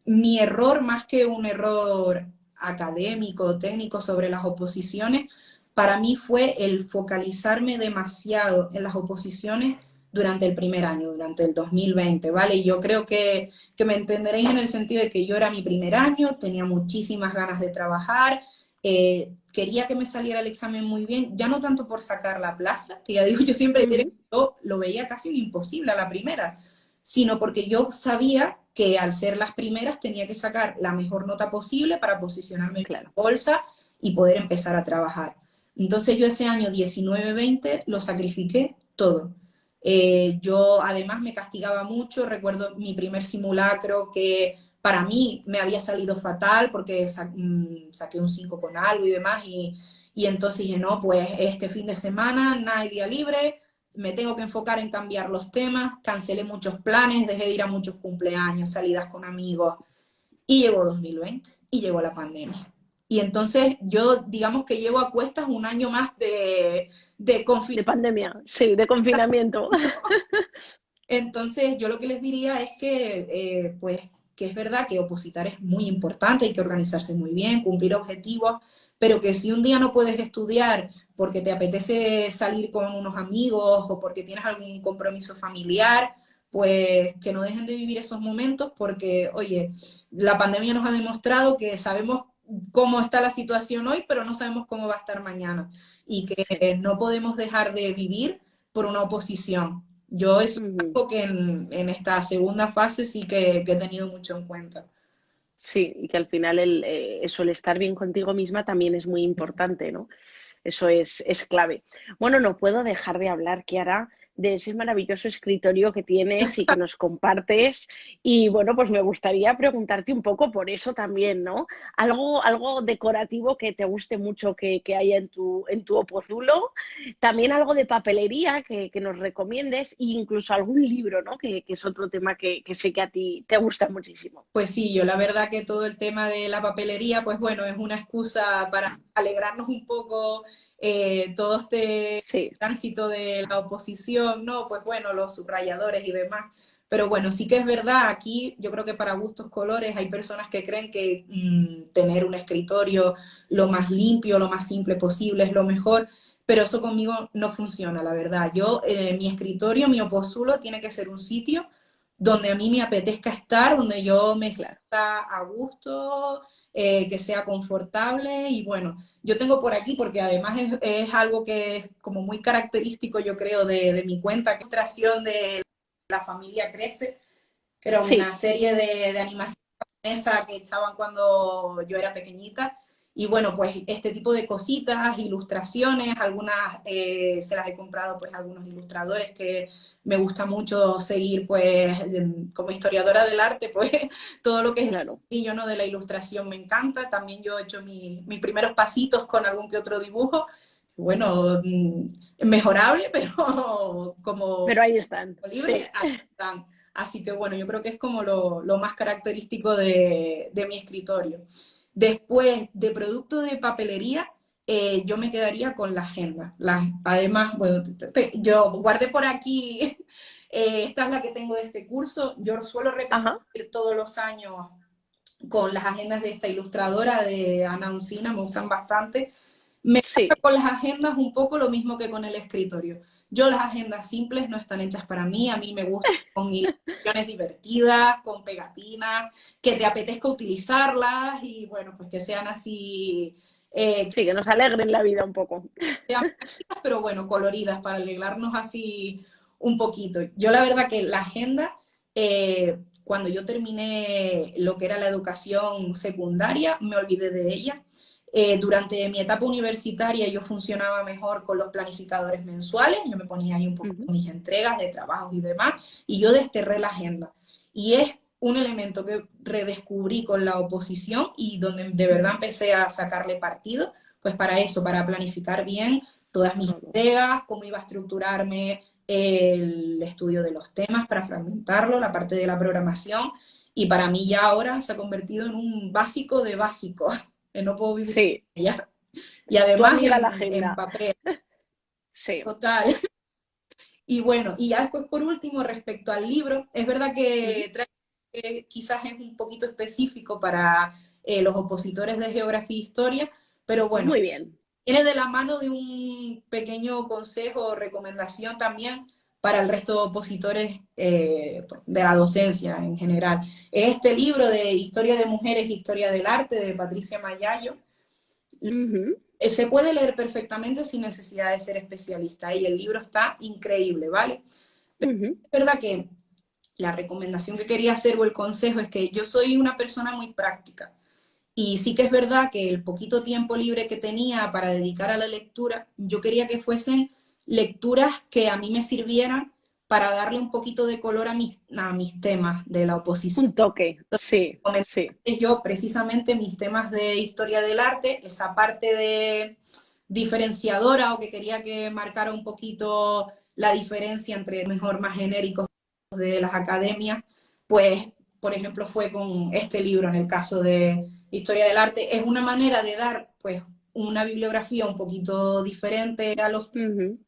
[SPEAKER 2] mi error, más que un error académico o técnico sobre las oposiciones, para mí fue el focalizarme demasiado en las oposiciones durante el primer año, durante el 2020, ¿vale? Y yo creo que me entenderéis en el sentido de que yo era mi primer año, tenía muchísimas ganas de trabajar, quería que me saliera el examen muy bien, ya no tanto por sacar la plaza, que ya digo, yo siempre diré que yo lo veía casi un imposible a la primera, sino porque yo sabía que al ser las primeras tenía que sacar la mejor nota posible para posicionarme en
[SPEAKER 1] Claro.
[SPEAKER 2] bolsa y poder empezar a trabajar. Entonces yo ese año 19-20 lo sacrifiqué todo. Yo además me castigaba mucho, recuerdo mi primer simulacro que para mí me había salido fatal porque saqué un 5 con algo y demás y entonces dije, no, pues este fin de semana no hay día libre, me tengo que enfocar en cambiar los temas, cancelé muchos planes, dejé de ir a muchos cumpleaños, salidas con amigos y llegó 2020 y llegó la pandemia. Y entonces yo digamos que llevo a cuestas un año más de
[SPEAKER 1] De
[SPEAKER 2] confinamiento.
[SPEAKER 1] pandemia, sí, de confinamiento.
[SPEAKER 2] Entonces, yo lo que les diría es que, pues, que es verdad que opositar es muy importante, hay que organizarse muy bien, cumplir objetivos, pero que si un día no puedes estudiar porque te apetece salir con unos amigos o porque tienes algún compromiso familiar, pues que no dejen de vivir esos momentos porque, oye, la pandemia nos ha demostrado que sabemos cómo está la situación hoy, pero no sabemos cómo va a estar mañana y que
[SPEAKER 1] Sí.
[SPEAKER 2] no podemos dejar de vivir por una oposición. Yo eso es
[SPEAKER 1] Ujú.
[SPEAKER 2] algo que en esta segunda fase sí que he tenido mucho en cuenta.
[SPEAKER 1] Sí, y que al final eso, el estar bien contigo misma también es muy importante, ¿no? Eso es clave. Bueno, no puedo dejar de hablar, Kiara, de ese maravilloso escritorio que tienes y que nos compartes. Y bueno, pues me gustaría preguntarte un poco por eso también, ¿no? Algo decorativo que te guste mucho que haya en tu opozulo, también algo de papelería que nos recomiendes, e incluso algún libro, ¿no? Que es otro tema que sé que a ti te gusta muchísimo.
[SPEAKER 2] Pues sí, yo la verdad que todo el tema de la papelería, pues bueno, es una excusa para alegrarnos un poco todo este
[SPEAKER 1] Sí,
[SPEAKER 2] tránsito de la oposición, ¿no? Pues bueno, los subrayadores y demás. Pero bueno, sí que es verdad, aquí yo creo que para gustos colores hay personas que creen que tener un escritorio lo más limpio, lo más simple posible es lo mejor, pero eso conmigo no funciona, la verdad. Yo, mi escritorio, mi opozulo tiene que ser un sitio donde a mí me apetezca estar, donde yo me
[SPEAKER 1] claro.
[SPEAKER 2] sienta a gusto, que sea confortable y bueno, yo tengo por aquí, porque además es algo que es como muy característico, yo creo, de mi cuenta, que es ilustración de La familia crece, que era una
[SPEAKER 1] Sí,
[SPEAKER 2] serie de animación japonesa que echaban cuando yo era pequeñita. Y bueno, pues este tipo de cositas, ilustraciones, algunas se las he comprado pues a algunos ilustradores que me gusta mucho seguir pues como historiadora del arte, pues todo lo que es
[SPEAKER 1] claro.
[SPEAKER 2] y yo no de la ilustración me encanta. También yo he hecho mis primeros pasitos con algún que otro dibujo. Bueno, mejorable, pero como
[SPEAKER 1] Pero ahí están,
[SPEAKER 2] libre,
[SPEAKER 1] sí.
[SPEAKER 2] ahí están. Así que bueno, yo creo que es como lo más característico de mi escritorio. Después de producto de papelería, yo me quedaría con la agenda. Además, bueno, yo guardé por aquí, esta es la que tengo de este curso. Yo suelo
[SPEAKER 1] Ajá,
[SPEAKER 2] repetir todos los años con las agendas de esta ilustradora, de Ana Uncina, me gustan bastante. Me pasa
[SPEAKER 1] sí,
[SPEAKER 2] con las agendas un poco lo mismo que con el escritorio. Yo las agendas simples no están hechas para mí, a mí me gustan con ilustraciones divertidas, con pegatinas, que te apetezca utilizarlas y bueno, pues que sean así,
[SPEAKER 1] sí, que nos alegren la vida un poco.
[SPEAKER 2] sean prácticas, pero bueno, coloridas para alegrarnos así un poquito. Yo la verdad que la agenda, cuando yo terminé lo que era la educación secundaria, me olvidé de ella. Durante mi etapa universitaria yo funcionaba mejor con los planificadores mensuales, yo me ponía ahí un poco
[SPEAKER 1] Ujú.
[SPEAKER 2] mis entregas de trabajos y demás, y yo desterré la agenda. Y es un elemento que redescubrí con la oposición y donde de verdad empecé a sacarle partido, pues para eso, para planificar bien todas mis
[SPEAKER 1] Todo.
[SPEAKER 2] entregas, cómo iba a estructurarme el estudio de los temas para fragmentarlo, la parte de la programación, y para mí ya ahora se ha convertido en un básico de básicos, que no puedo vivir
[SPEAKER 1] Sí,
[SPEAKER 2] sin ella. Y
[SPEAKER 1] tu
[SPEAKER 2] además
[SPEAKER 1] amiga la
[SPEAKER 2] en
[SPEAKER 1] agenda.
[SPEAKER 2] papel,
[SPEAKER 1] Sí.
[SPEAKER 2] total. Y bueno, y ya después por último, respecto al libro, es verdad
[SPEAKER 1] Ujú.
[SPEAKER 2] que quizás es un poquito específico para los opositores de geografía e historia, pero bueno,
[SPEAKER 1] Muy bien.
[SPEAKER 2] viene de la mano de un pequeño consejo o recomendación también para el resto de opositores de la docencia en general. Es este libro de Historia de Mujeres, Historia del Arte, de Patricia Mayayo.
[SPEAKER 1] Ujú,
[SPEAKER 2] Se puede leer perfectamente sin necesidad de ser especialista y el libro está increíble, ¿vale?
[SPEAKER 1] ujú,
[SPEAKER 2] Es verdad que la recomendación que quería hacer o el consejo es que yo soy una persona muy práctica y sí que es verdad que el poquito tiempo libre que tenía para dedicar a la lectura, yo quería que fuesen lecturas que a mí me sirvieran para darle un poquito de color a mis temas de la oposición.
[SPEAKER 1] un toque, sí, sí.
[SPEAKER 2] Yo precisamente mis temas de historia del arte, esa parte de diferenciadora o que quería que marcara un poquito la diferencia entre mejor más genéricos de las academias, pues por ejemplo fue con este libro en el caso de historia del arte. Es una manera de dar pues una bibliografía un poquito diferente a los
[SPEAKER 1] Ujú,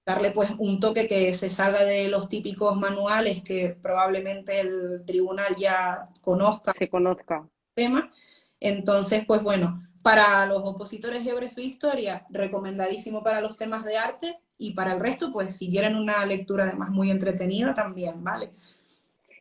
[SPEAKER 2] darle pues un toque que se salga de los típicos manuales que probablemente el tribunal ya conozca
[SPEAKER 1] se conozca.
[SPEAKER 2] tema. Entonces, pues bueno, para los opositores de geografía e historia, recomendadísimo para los temas de arte y para el resto, pues si quieren una lectura además muy entretenida también, ¿vale?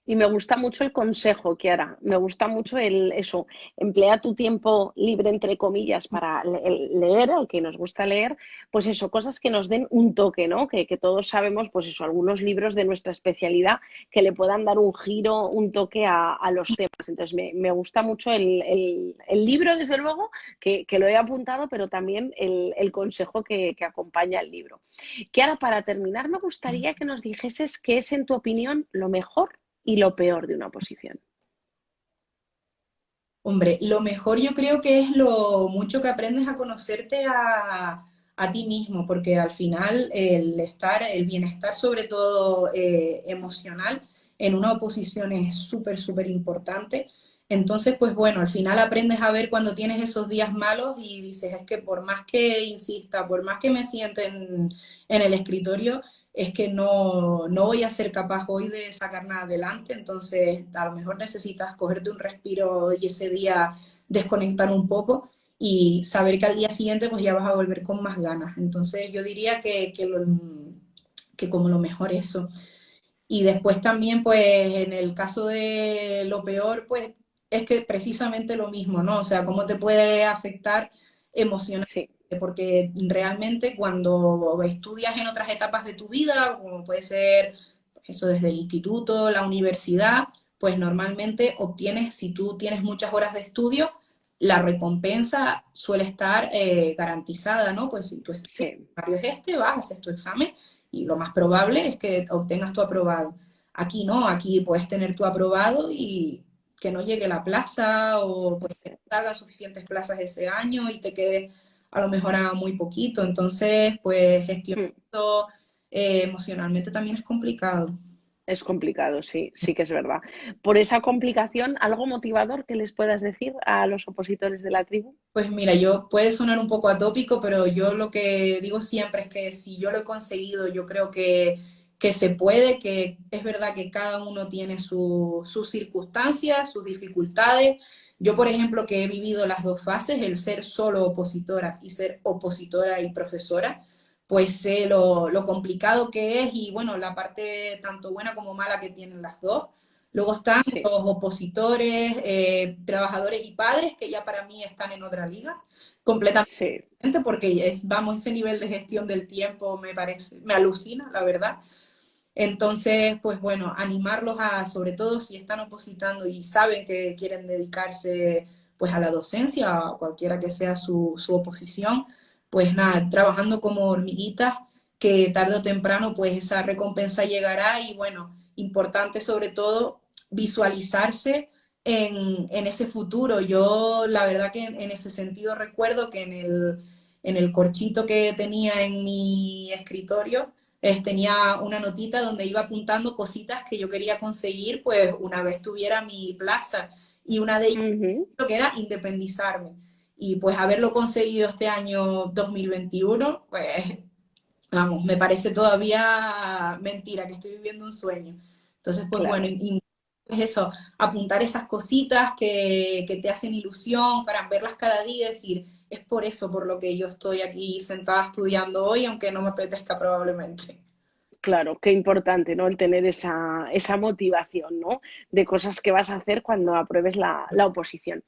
[SPEAKER 1] Y me gusta mucho el consejo, Kiara. Me gusta mucho eso. Emplea tu tiempo libre, entre comillas, para leer, al que nos gusta leer, pues eso, cosas que nos den un toque, ¿no? Que todos sabemos, pues eso, algunos libros de nuestra especialidad que le puedan dar un giro, un toque a los temas. Entonces, me gusta mucho el libro, desde luego, que lo he apuntado, pero también el consejo que acompaña el libro. Kiara, para terminar, me gustaría que nos dijeses qué es, en tu opinión, lo mejor y lo peor de una oposición.
[SPEAKER 2] Hombre, lo mejor yo creo que es lo mucho que aprendes a conocerte a ti mismo, porque al final el bienestar sobre todo emocional en una oposición es súper, súper importante. Entonces, pues bueno, al final aprendes a ver cuando tienes esos días malos y dices, es que por más que insista, por más que me siente en el escritorio, es que no voy a ser capaz hoy de sacar nada adelante, entonces a lo mejor necesitas cogerte un respiro y ese día desconectar un poco y saber que al día siguiente pues ya vas a volver con más ganas. Entonces yo diría que como lo mejor eso. Y después también pues en el caso de lo peor pues es que precisamente lo mismo, ¿no? O sea, cómo te puede afectar emocionalmente
[SPEAKER 1] Sí,
[SPEAKER 2] porque realmente cuando estudias en otras etapas de tu vida, como puede ser eso desde el instituto, la universidad, pues normalmente obtienes, si tú tienes muchas horas de estudio, la recompensa suele estar garantizada, ¿no? Pues si tu
[SPEAKER 1] sí.
[SPEAKER 2] estudio es este, vas, haces tu examen y lo más probable es que obtengas tu aprobado. Aquí no, aquí puedes tener tu aprobado y que no llegue la plaza o pues que
[SPEAKER 1] Sí.
[SPEAKER 2] no salgan suficientes plazas ese año y te quede a lo mejor a muy poquito. Entonces, pues gestionar
[SPEAKER 1] Mm.
[SPEAKER 2] esto emocionalmente también es complicado.
[SPEAKER 1] Es complicado, sí, sí que es verdad. Por esa complicación, ¿algo motivador que les puedas decir a los opositores de la tribu?
[SPEAKER 2] Pues mira, yo puede sonar un poco atópico, pero yo lo que digo siempre es que si yo lo he conseguido, yo creo que se puede, que es verdad que cada uno tiene sus circunstancias, sus dificultades. Yo, por ejemplo, que he vivido las dos fases, el ser solo opositora y ser opositora y profesora, pues sé lo complicado que es y bueno, la parte tanto buena como mala que tienen las dos. Luego están
[SPEAKER 1] Sí,
[SPEAKER 2] los opositores, trabajadores y padres, que ya para mí están en otra liga, completamente,
[SPEAKER 1] sí.
[SPEAKER 2] porque vamos, ese nivel de gestión del tiempo me parece, me alucina, la verdad. Entonces, pues bueno, animarlos a, sobre todo si están opositando y saben que quieren dedicarse pues a la docencia, a cualquiera que sea su oposición, pues nada, trabajando como hormiguitas, que tarde o temprano pues esa recompensa llegará y bueno, importante sobre todo visualizarse en ese futuro. Yo la verdad que en ese sentido recuerdo que en el corchito que tenía en mi escritorio, tenía una notita donde iba apuntando cositas que yo quería conseguir, pues una vez tuviera mi plaza. Y una de ellas
[SPEAKER 1] Ujú.
[SPEAKER 2] lo que era independizarme. Y pues haberlo conseguido este año 2021, pues vamos, me parece todavía mentira que estoy viviendo un sueño. Entonces, pues bueno,
[SPEAKER 1] Claro.
[SPEAKER 2] pues eso, apuntar esas cositas que te hacen ilusión para verlas cada día y decir, es por eso por lo que yo estoy aquí sentada estudiando hoy, aunque no me apetezca probablemente.
[SPEAKER 1] Claro, qué importante, ¿no? El tener esa motivación, ¿no? De cosas que vas a hacer cuando apruebes la oposición.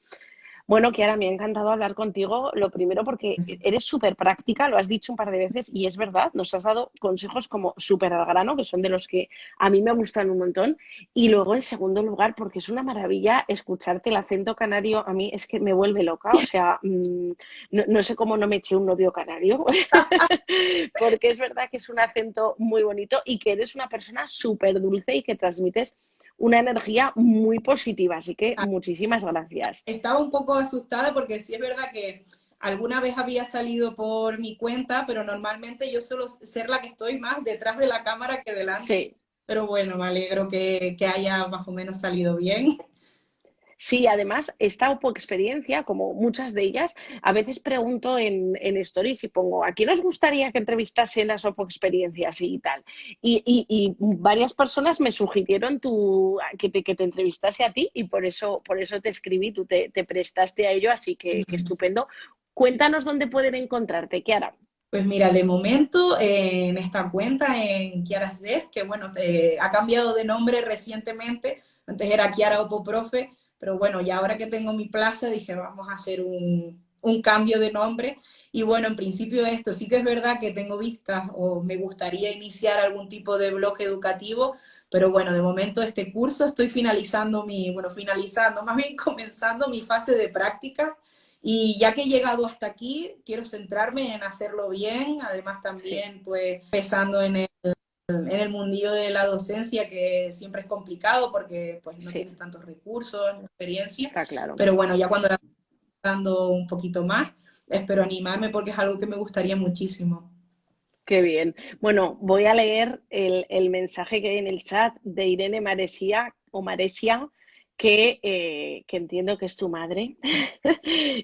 [SPEAKER 1] Bueno, Kiara, me ha encantado hablar contigo. Lo primero porque eres súper práctica, lo has dicho un par de veces y es verdad, nos has dado consejos como súper al grano, que son de los que a mí me gustan un montón. Y luego, en segundo lugar, porque es una maravilla escucharte el acento canario, a mí es que me vuelve loca. O sea, no sé cómo no me eché un novio canario, porque es verdad que es un acento muy bonito y que eres una persona súper dulce y que transmites una energía muy positiva. Así que muchísimas gracias.
[SPEAKER 2] Estaba un poco asustada porque sí es verdad que alguna vez había salido por mi cuenta, pero normalmente yo suelo ser la que estoy más detrás de la cámara que delante.
[SPEAKER 1] Sí.
[SPEAKER 2] Pero bueno, me alegro que haya más o menos salido bien.
[SPEAKER 1] Sí, además, esta experiencia, como muchas de ellas, a veces pregunto en Stories y pongo, ¿a quién os gustaría que entrevistase las OPO experiencias y tal? Y varias personas me sugirieron que te entrevistase a ti y por eso te escribí, tú te prestaste a ello, así que estupendo. Cuéntanos dónde pueden encontrarte, Kiara.
[SPEAKER 2] Pues mira, de momento en esta cuenta, en Kiara's Desk, que bueno, ha cambiado de nombre recientemente, antes era Kiara Opo Profe, pero bueno, ya ahora que tengo mi plaza dije, vamos a hacer un cambio de nombre. Y bueno, en principio esto sí que es verdad que tengo vistas o me gustaría iniciar algún tipo de blog educativo, pero bueno, de momento este curso estoy finalizando, más bien comenzando mi fase de práctica y ya que he llegado hasta aquí, quiero centrarme en hacerlo bien, además
[SPEAKER 1] Sí,
[SPEAKER 2] también pues pensando en el mundillo de la docencia, que siempre es complicado porque pues no
[SPEAKER 1] sí,
[SPEAKER 2] tienes tantos recursos, ni experiencia,
[SPEAKER 1] está claro.
[SPEAKER 2] pero bueno, ya cuando la estoy dando un poquito más, espero animarme porque es algo que me gustaría muchísimo.
[SPEAKER 1] Qué bien. Bueno, voy a leer el mensaje que hay en el chat de Irene Maresia o Maresia, que entiendo que es tu madre,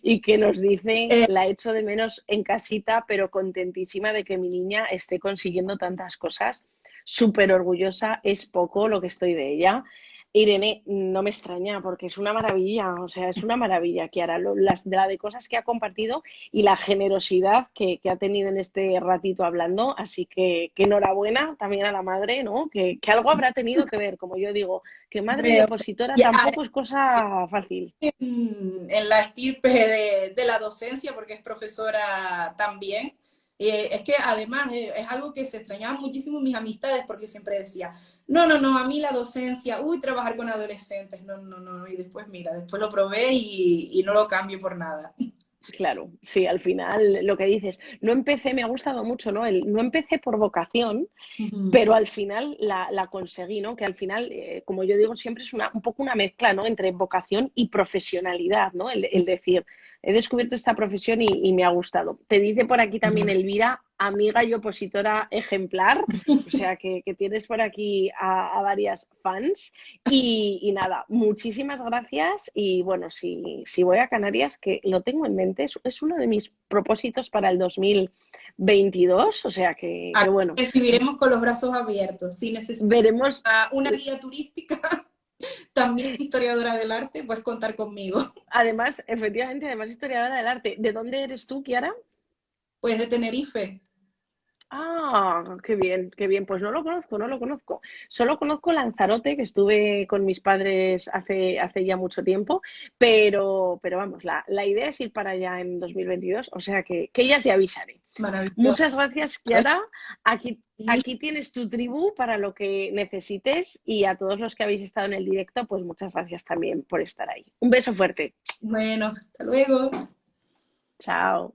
[SPEAKER 1] y que nos dice,
[SPEAKER 2] Eh,
[SPEAKER 1] la echo de menos en casita, pero contentísima de que mi niña esté consiguiendo tantas cosas. Súper orgullosa, es poco lo que estoy de ella. Irene, no me extraña porque es una maravilla, o sea, es una maravilla, Kiara, de cosas que ha compartido y la generosidad que ha tenido en este ratito hablando. Así que enhorabuena también a la madre, ¿no? Que algo habrá tenido que ver, como yo digo, que madre y
[SPEAKER 2] Hombre,
[SPEAKER 1] opositora
[SPEAKER 2] ya
[SPEAKER 1] tampoco es cosa fácil.
[SPEAKER 2] en la estirpe de la docencia, porque es profesora también. Es que además es algo que se extrañaba muchísimo en mis amistades, porque yo siempre decía, no, no, no, a mí la docencia, uy, trabajar con adolescentes, no, no, no, y después mira, después lo probé y no lo cambio por nada.
[SPEAKER 1] Claro, sí, al final lo que dices, no empecé, me ha gustado mucho, ¿no? No empecé por vocación,
[SPEAKER 2] Ujú.
[SPEAKER 1] pero al final la conseguí, ¿no? Que al final, como yo digo, siempre es un poco una mezcla, ¿no? Entre vocación y profesionalidad, ¿no? El decir, he descubierto esta profesión y me ha gustado. Te dice por aquí también Elvira, amiga y opositora ejemplar, o sea que tienes por aquí a varias fans. Y nada, muchísimas gracias. Y bueno, si voy a Canarias, que lo tengo en mente, es uno de mis propósitos para el 2022, o sea que
[SPEAKER 2] Aquí
[SPEAKER 1] bueno.
[SPEAKER 2] recibiremos con los brazos abiertos. Si necesitas
[SPEAKER 1] Veremos.
[SPEAKER 2] una guía turística, también historiadora del arte, puedes contar conmigo.
[SPEAKER 1] Además, efectivamente, además historiadora del arte. ¿De dónde eres tú, Kiara?
[SPEAKER 2] Pues de Tenerife.
[SPEAKER 1] Ah, qué bien, qué bien. Pues no lo conozco, no lo conozco. Solo conozco Lanzarote, que estuve con mis padres hace ya mucho tiempo, pero vamos, la idea es ir para allá en 2022, o sea que ya te avisaré.
[SPEAKER 2] Maravilloso.
[SPEAKER 1] Muchas gracias,
[SPEAKER 2] ¿Sabes?
[SPEAKER 1] Kiara. Aquí,
[SPEAKER 2] Sí.
[SPEAKER 1] aquí tienes tu tribu para lo que necesites y a todos los que habéis estado en el directo, pues muchas gracias también por estar ahí. Un beso fuerte.
[SPEAKER 2] Bueno, hasta luego.
[SPEAKER 1] Chao.